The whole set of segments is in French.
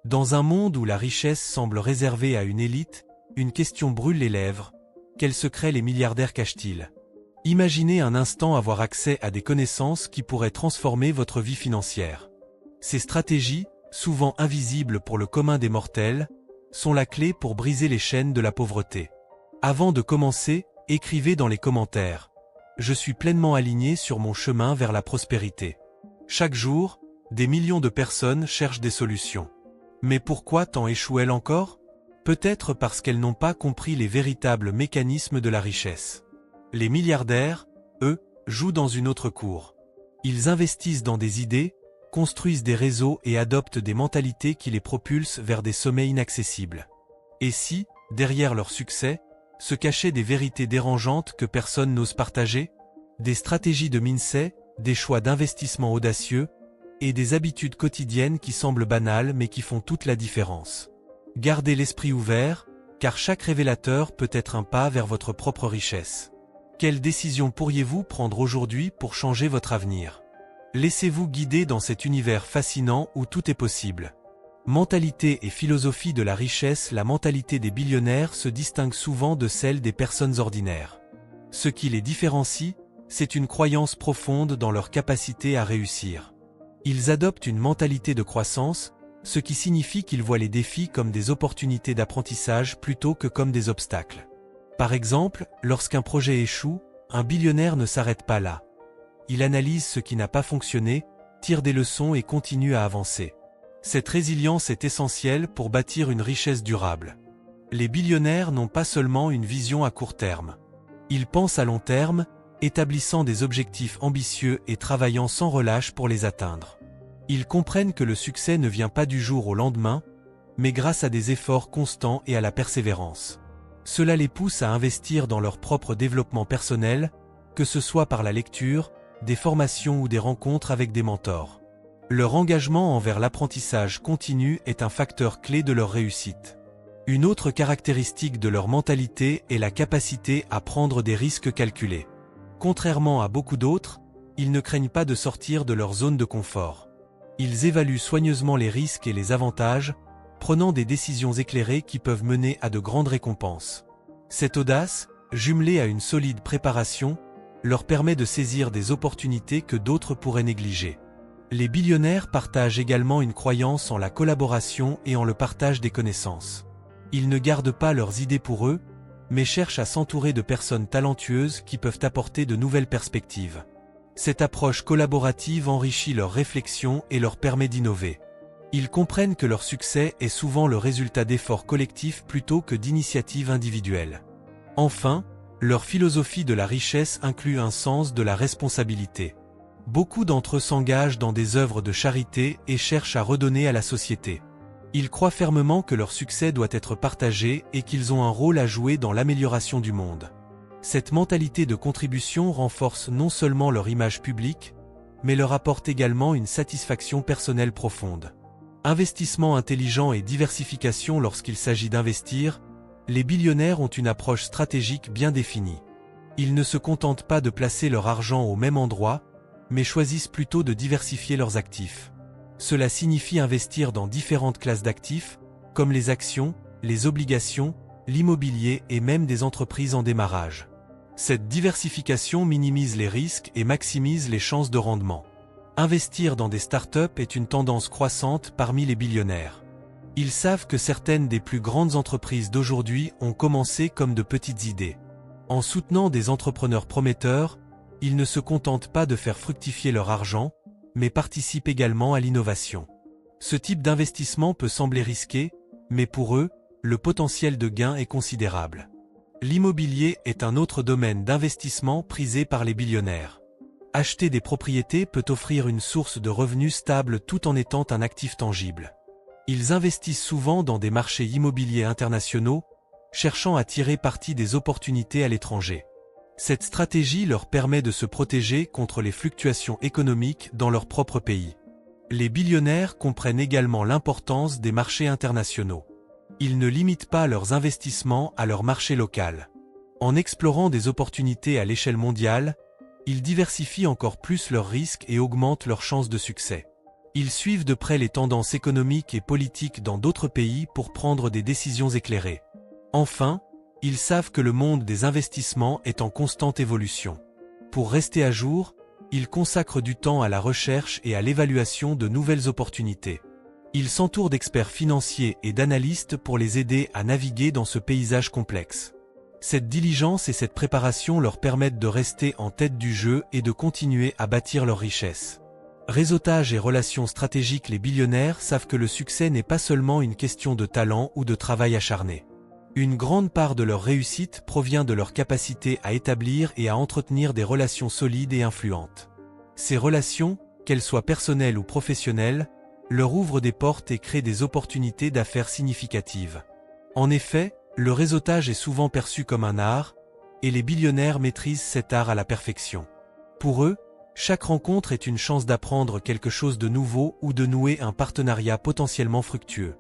Dans un monde où la richesse semble réservée à une élite, une question brûle les lèvres. Quels secrets les milliardaires cachent-ils? Imaginez un instant avoir accès à des connaissances qui pourraient transformer votre vie financière. Ces stratégies, souvent invisibles pour le commun des mortels, sont la clé pour briser les chaînes de la pauvreté. Avant de commencer, écrivez dans les commentaires. Je suis pleinement aligné sur mon chemin vers la prospérité. Chaque jour, des millions de personnes cherchent des solutions. Mais pourquoi tant échouent-elles encore? Peut-être parce qu'elles n'ont pas compris les véritables mécanismes de la richesse. Les milliardaires, eux, jouent dans une autre cour. Ils investissent dans des idées, construisent des réseaux et adoptent des mentalités qui les propulsent vers des sommets inaccessibles. Et si, derrière leur succès, se cachaient des vérités dérangeantes que personne n'ose partager? Des stratégies de mindset, des choix d'investissement audacieux, et des habitudes quotidiennes qui semblent banales mais qui font toute la différence. Gardez l'esprit ouvert, car chaque révélateur peut être un pas vers votre propre richesse. Quelle décision pourriez-vous prendre aujourd'hui pour changer votre avenir? Laissez-vous guider dans cet univers fascinant où tout est possible. Mentalité et philosophie de la richesse. La mentalité des billionnaires se distingue souvent de celle des personnes ordinaires. Ce qui les différencie, c'est une croyance profonde dans leur capacité à réussir. Ils adoptent une mentalité de croissance, ce qui signifie qu'ils voient les défis comme des opportunités d'apprentissage plutôt que comme des obstacles. Par exemple, lorsqu'un projet échoue, un billionnaire ne s'arrête pas là. Il analyse ce qui n'a pas fonctionné, tire des leçons et continue à avancer. Cette résilience est essentielle pour bâtir une richesse durable. Les billionnaires n'ont pas seulement une vision à court terme. Ils pensent à long terme, établissant des objectifs ambitieux et travaillant sans relâche pour les atteindre. Ils comprennent que le succès ne vient pas du jour au lendemain, mais grâce à des efforts constants et à la persévérance. Cela les pousse à investir dans leur propre développement personnel, que ce soit par la lecture, des formations ou des rencontres avec des mentors. Leur engagement envers l'apprentissage continu est un facteur clé de leur réussite. Une autre caractéristique de leur mentalité est la capacité à prendre des risques calculés. Contrairement à beaucoup d'autres, ils ne craignent pas de sortir de leur zone de confort. Ils évaluent soigneusement les risques et les avantages, prenant des décisions éclairées qui peuvent mener à de grandes récompenses. Cette audace, jumelée à une solide préparation, leur permet de saisir des opportunités que d'autres pourraient négliger. Les billionnaires partagent également une croyance en la collaboration et en le partage des connaissances. Ils ne gardent pas leurs idées pour eux, mais cherchent à s'entourer de personnes talentueuses qui peuvent apporter de nouvelles perspectives. Cette approche collaborative enrichit leurs réflexions et leur permet d'innover. Ils comprennent que leur succès est souvent le résultat d'efforts collectifs plutôt que d'initiatives individuelles. Enfin, leur philosophie de la richesse inclut un sens de la responsabilité. Beaucoup d'entre eux s'engagent dans des œuvres de charité et cherchent à redonner à la société. Ils croient fermement que leur succès doit être partagé et qu'ils ont un rôle à jouer dans l'amélioration du monde. Cette mentalité de contribution renforce non seulement leur image publique, mais leur apporte également une satisfaction personnelle profonde. Investissement intelligent et diversification. Lorsqu'il s'agit d'investir, les billionnaires ont une approche stratégique bien définie. Ils ne se contentent pas de placer leur argent au même endroit, mais choisissent plutôt de diversifier leurs actifs. Cela signifie investir dans différentes classes d'actifs, comme les actions, les obligations, l'immobilier et même des entreprises en démarrage. Cette diversification minimise les risques et maximise les chances de rendement. Investir dans des startups est une tendance croissante parmi les billionnaires. Ils savent que certaines des plus grandes entreprises d'aujourd'hui ont commencé comme de petites idées. En soutenant des entrepreneurs prometteurs, ils ne se contentent pas de faire fructifier leur argent, mais participent également à l'innovation. Ce type d'investissement peut sembler risqué, mais pour eux, le potentiel de gain est considérable. L'immobilier est un autre domaine d'investissement prisé par les billionnaires. Acheter des propriétés peut offrir une source de revenus stable tout en étant un actif tangible. Ils investissent souvent dans des marchés immobiliers internationaux, cherchant à tirer parti des opportunités à l'étranger. Cette stratégie leur permet de se protéger contre les fluctuations économiques dans leur propre pays. Les billionnaires comprennent également l'importance des marchés internationaux. Ils ne limitent pas leurs investissements à leur marché local. En explorant des opportunités à l'échelle mondiale, ils diversifient encore plus leurs risques et augmentent leurs chances de succès. Ils suivent de près les tendances économiques et politiques dans d'autres pays pour prendre des décisions éclairées. Enfin, ils savent que le monde des investissements est en constante évolution. Pour rester à jour, ils consacrent du temps à la recherche et à l'évaluation de nouvelles opportunités. Ils s'entourent d'experts financiers et d'analystes pour les aider à naviguer dans ce paysage complexe. Cette diligence et cette préparation leur permettent de rester en tête du jeu et de continuer à bâtir leur richesse. Réseautage et relations stratégiques. Les billionnaires savent que le succès n'est pas seulement une question de talent ou de travail acharné. Une grande part de leur réussite provient de leur capacité à établir et à entretenir des relations solides et influentes. Ces relations, qu'elles soient personnelles ou professionnelles, leur ouvrent des portes et créent des opportunités d'affaires significatives. En effet, le réseautage est souvent perçu comme un art, et les billionnaires maîtrisent cet art à la perfection. Pour eux, chaque rencontre est une chance d'apprendre quelque chose de nouveau ou de nouer un partenariat potentiellement fructueux.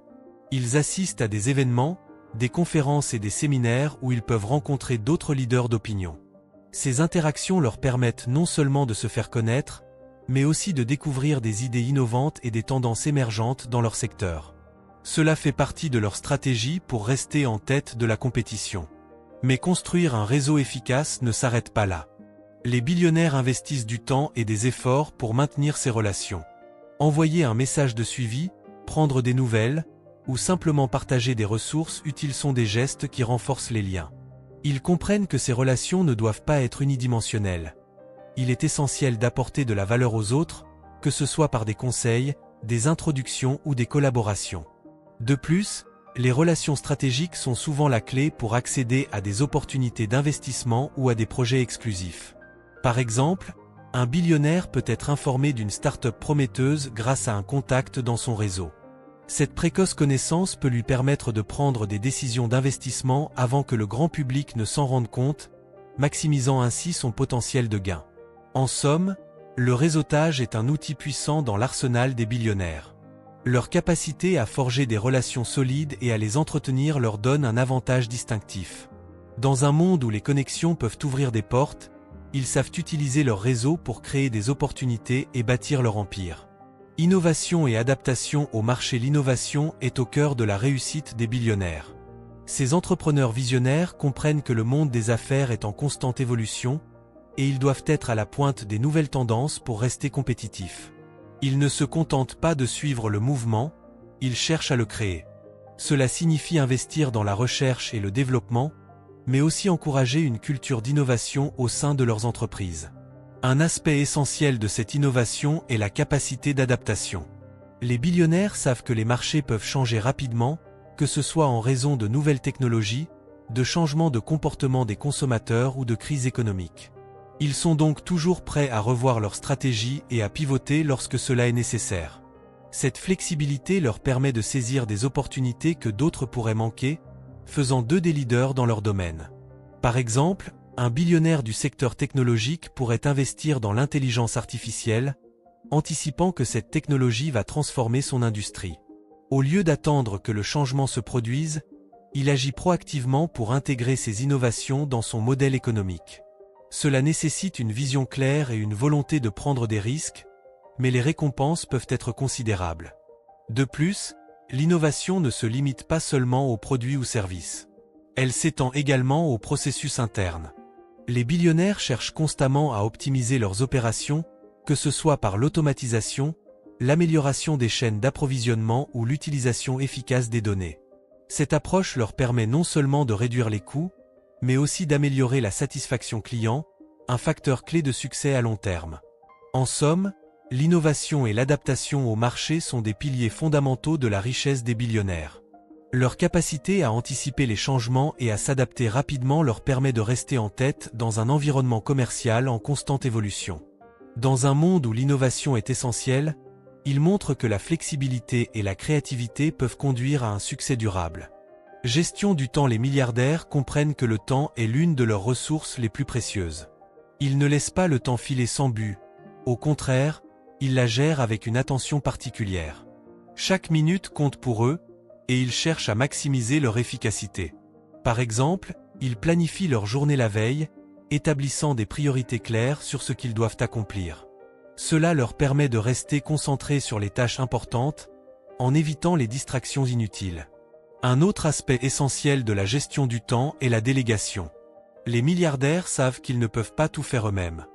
Ils assistent à des événements, des conférences et des séminaires où ils peuvent rencontrer d'autres leaders d'opinion. Ces interactions leur permettent non seulement de se faire connaître, mais aussi de découvrir des idées innovantes et des tendances émergentes dans leur secteur. Cela fait partie de leur stratégie pour rester en tête de la compétition. Mais construire un réseau efficace ne s'arrête pas là. Les billionnaires investissent du temps et des efforts pour maintenir ces relations. Envoyer un message de suivi, prendre des nouvelles, ou simplement partager des ressources utiles sont des gestes qui renforcent les liens. Ils comprennent que ces relations ne doivent pas être unidimensionnelles. Il est essentiel d'apporter de la valeur aux autres, que ce soit par des conseils, des introductions ou des collaborations. De plus, les relations stratégiques sont souvent la clé pour accéder à des opportunités d'investissement ou à des projets exclusifs. Par exemple, un billionnaire peut être informé d'une start-up prometteuse grâce à un contact dans son réseau. Cette précoce connaissance peut lui permettre de prendre des décisions d'investissement avant que le grand public ne s'en rende compte, maximisant ainsi son potentiel de gain. En somme, le réseautage est un outil puissant dans l'arsenal des billionnaires. Leur capacité à forger des relations solides et à les entretenir leur donne un avantage distinctif. Dans un monde où les connexions peuvent ouvrir des portes, ils savent utiliser leur réseau pour créer des opportunités et bâtir leur empire. Innovation et adaptation au marché. L'innovation est au cœur de la réussite des billionnaires. Ces entrepreneurs visionnaires comprennent que le monde des affaires est en constante évolution, et ils doivent être à la pointe des nouvelles tendances pour rester compétitifs. Ils ne se contentent pas de suivre le mouvement, ils cherchent à le créer. Cela signifie investir dans la recherche et le développement, mais aussi encourager une culture d'innovation au sein de leurs entreprises. Un aspect essentiel de cette innovation est la capacité d'adaptation. Les billionnaires savent que les marchés peuvent changer rapidement, que ce soit en raison de nouvelles technologies, de changements de comportement des consommateurs ou de crises économiques. Ils sont donc toujours prêts à revoir leur stratégie et à pivoter lorsque cela est nécessaire. Cette flexibilité leur permet de saisir des opportunités que d'autres pourraient manquer, faisant d'eux des leaders dans leur domaine. Par exemple, un billionnaire du secteur technologique pourrait investir dans l'intelligence artificielle, anticipant que cette technologie va transformer son industrie. Au lieu d'attendre que le changement se produise, il agit proactivement pour intégrer ces innovations dans son modèle économique. Cela nécessite une vision claire et une volonté de prendre des risques, mais les récompenses peuvent être considérables. De plus, l'innovation ne se limite pas seulement aux produits ou services. Elle s'étend également aux processus internes. Les billionnaires cherchent constamment à optimiser leurs opérations, que ce soit par l'automatisation, l'amélioration des chaînes d'approvisionnement ou l'utilisation efficace des données. Cette approche leur permet non seulement de réduire les coûts, mais aussi d'améliorer la satisfaction client, un facteur clé de succès à long terme. En somme, l'innovation et l'adaptation au marché sont des piliers fondamentaux de la richesse des billionnaires. Leur capacité à anticiper les changements et à s'adapter rapidement leur permet de rester en tête dans un environnement commercial en constante évolution. Dans un monde où l'innovation est essentielle, ils montrent que la flexibilité et la créativité peuvent conduire à un succès durable. Gestion du temps. Les milliardaires comprennent que le temps est l'une de leurs ressources les plus précieuses. Ils ne laissent pas le temps filer sans but. Au contraire, ils la gèrent avec une attention particulière. Chaque minute compte pour eux, et ils cherchent à maximiser leur efficacité. Par exemple, ils planifient leur journée la veille, établissant des priorités claires sur ce qu'ils doivent accomplir. Cela leur permet de rester concentrés sur les tâches importantes, en évitant les distractions inutiles. Un autre aspect essentiel de la gestion du temps est la délégation. Les milliardaires savent qu'ils ne peuvent pas tout faire eux-mêmes.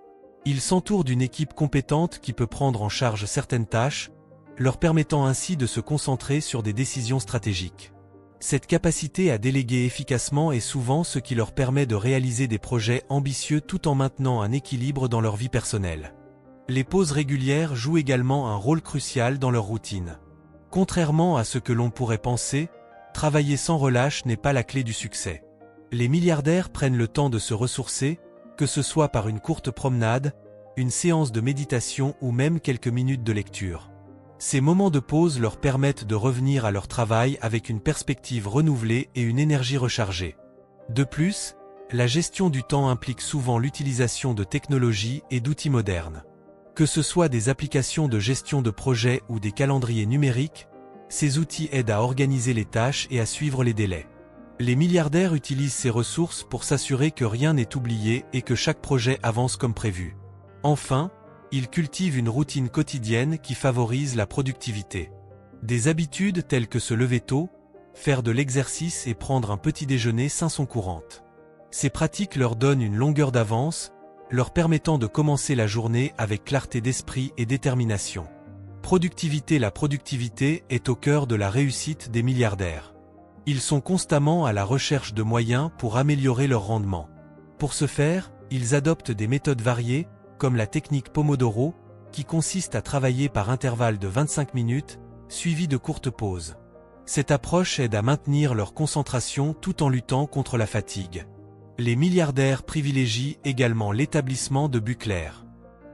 Ils s'entourent d'une équipe compétente qui peut prendre en charge certaines tâches, leur permettant ainsi de se concentrer sur des décisions stratégiques. Cette capacité à déléguer efficacement est souvent ce qui leur permet de réaliser des projets ambitieux tout en maintenant un équilibre dans leur vie personnelle. Les pauses régulières jouent également un rôle crucial dans leur routine. Contrairement à ce que l'on pourrait penser, travailler sans relâche n'est pas la clé du succès. Les milliardaires prennent le temps de se ressourcer, que ce soit par une courte promenade, une séance de méditation ou même quelques minutes de lecture. Ces moments de pause leur permettent de revenir à leur travail avec une perspective renouvelée et une énergie rechargée. De plus, la gestion du temps implique souvent l'utilisation de technologies et d'outils modernes. Que ce soit des applications de gestion de projet ou des calendriers numériques, ces outils aident à organiser les tâches et à suivre les délais. Les milliardaires utilisent ces ressources pour s'assurer que rien n'est oublié et que chaque projet avance comme prévu. Enfin, ils cultivent une routine quotidienne qui favorise la productivité. Des habitudes telles que se lever tôt, faire de l'exercice et prendre un petit déjeuner sain sont courantes. Ces pratiques leur donnent une longueur d'avance, leur permettant de commencer la journée avec clarté d'esprit et détermination. La productivité est au cœur de la réussite des milliardaires. Ils sont constamment à la recherche de moyens pour améliorer leur rendement. Pour ce faire, ils adoptent des méthodes variées, comme la technique Pomodoro, qui consiste à travailler par intervalles de 25 minutes, suivies de courtes pauses. Cette approche aide à maintenir leur concentration tout en luttant contre la fatigue. Les milliardaires privilégient également l'établissement de buts clairs.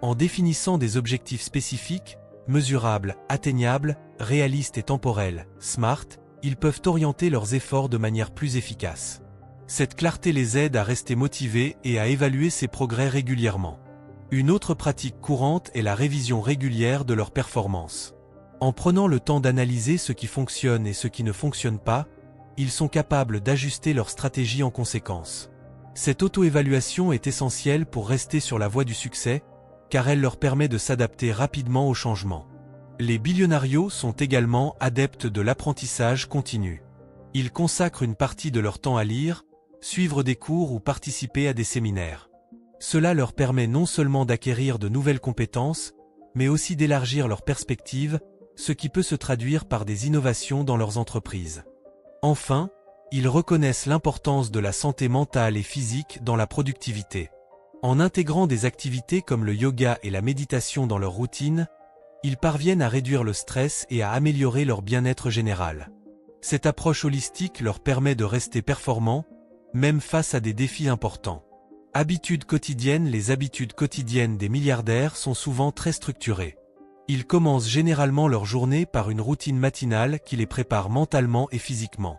En définissant des objectifs spécifiques, mesurables, atteignables, réalistes et temporels, SMART, ils peuvent orienter leurs efforts de manière plus efficace. Cette clarté les aide à rester motivés et à évaluer ses progrès régulièrement. Une autre pratique courante est la révision régulière de leurs performances. En prenant le temps d'analyser ce qui fonctionne et ce qui ne fonctionne pas, ils sont capables d'ajuster leur stratégie en conséquence. Cette auto-évaluation est essentielle pour rester sur la voie du succès, car elle leur permet de s'adapter rapidement aux changements. Les billionarios sont également adeptes de l'apprentissage continu. Ils consacrent une partie de leur temps à lire, suivre des cours ou participer à des séminaires. Cela leur permet non seulement d'acquérir de nouvelles compétences, mais aussi d'élargir leurs perspectives, ce qui peut se traduire par des innovations dans leurs entreprises. Enfin, ils reconnaissent l'importance de la santé mentale et physique dans la productivité. En intégrant des activités comme le yoga et la méditation dans leur routine, ils parviennent à réduire le stress et à améliorer leur bien-être général. Cette approche holistique leur permet de rester performants, même face à des défis importants. Habitudes quotidiennes. Les habitudes quotidiennes des milliardaires sont souvent très structurées. Ils commencent généralement leur journée par une routine matinale qui les prépare mentalement et physiquement.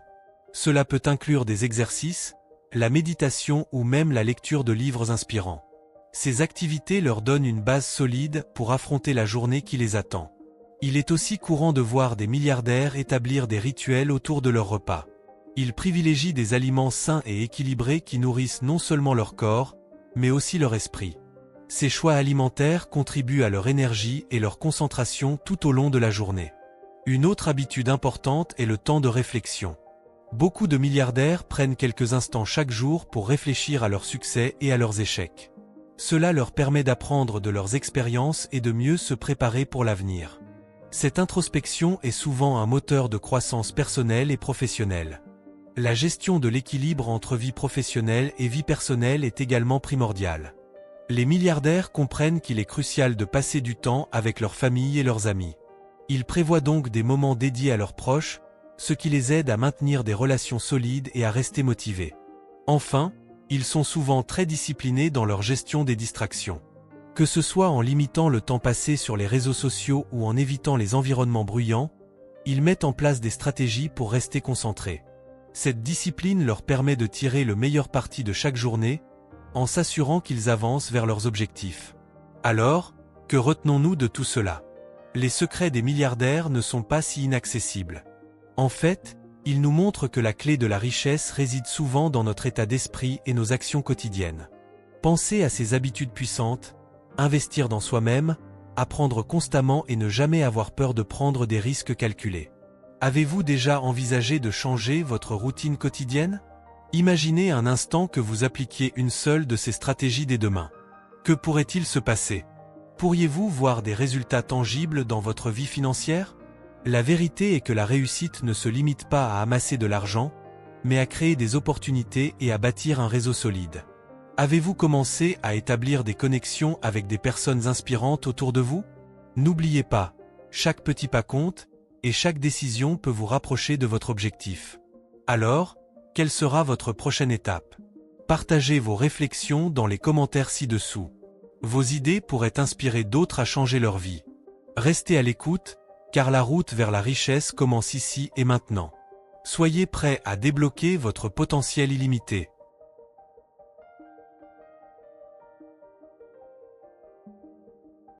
Cela peut inclure des exercices, la méditation ou même la lecture de livres inspirants. Ces activités leur donnent une base solide pour affronter la journée qui les attend. Il est aussi courant de voir des milliardaires établir des rituels autour de leurs repas. Ils privilégient des aliments sains et équilibrés qui nourrissent non seulement leur corps, mais aussi leur esprit. Ces choix alimentaires contribuent à leur énergie et leur concentration tout au long de la journée. Une autre habitude importante est le temps de réflexion. Beaucoup de milliardaires prennent quelques instants chaque jour pour réfléchir à leurs succès et à leurs échecs. Cela leur permet d'apprendre de leurs expériences et de mieux se préparer pour l'avenir. Cette introspection est souvent un moteur de croissance personnelle et professionnelle. La gestion de l'équilibre entre vie professionnelle et vie personnelle est également primordiale. Les milliardaires comprennent qu'il est crucial de passer du temps avec leur famille et leurs amis. Ils prévoient donc des moments dédiés à leurs proches, ce qui les aide à maintenir des relations solides et à rester motivés. Enfin, ils sont souvent très disciplinés dans leur gestion des distractions. Que ce soit en limitant le temps passé sur les réseaux sociaux ou en évitant les environnements bruyants, ils mettent en place des stratégies pour rester concentrés. Cette discipline leur permet de tirer le meilleur parti de chaque journée, en s'assurant qu'ils avancent vers leurs objectifs. Alors, que retenons-nous de tout cela? Les secrets des milliardaires ne sont pas si inaccessibles. En fait, ils nous montrent que la clé de la richesse réside souvent dans notre état d'esprit et nos actions quotidiennes. Penser à ces habitudes puissantes, investir dans soi-même, apprendre constamment et ne jamais avoir peur de prendre des risques calculés. Avez-vous déjà envisagé de changer votre routine quotidienne? Imaginez un instant que vous appliquiez une seule de ces stratégies dès demain. Que pourrait-il se passer? Pourriez-vous voir des résultats tangibles dans votre vie financière? La vérité est que la réussite ne se limite pas à amasser de l'argent, mais à créer des opportunités et à bâtir un réseau solide. Avez-vous commencé à établir des connexions avec des personnes inspirantes autour de vous? N'oubliez pas, chaque petit pas compte, et chaque décision peut vous rapprocher de votre objectif. Alors, quelle sera votre prochaine étape? Partagez vos réflexions dans les commentaires ci-dessous. Vos idées pourraient inspirer d'autres à changer leur vie. Restez à l'écoute, car la route vers la richesse commence ici et maintenant. Soyez prêts à débloquer votre potentiel illimité.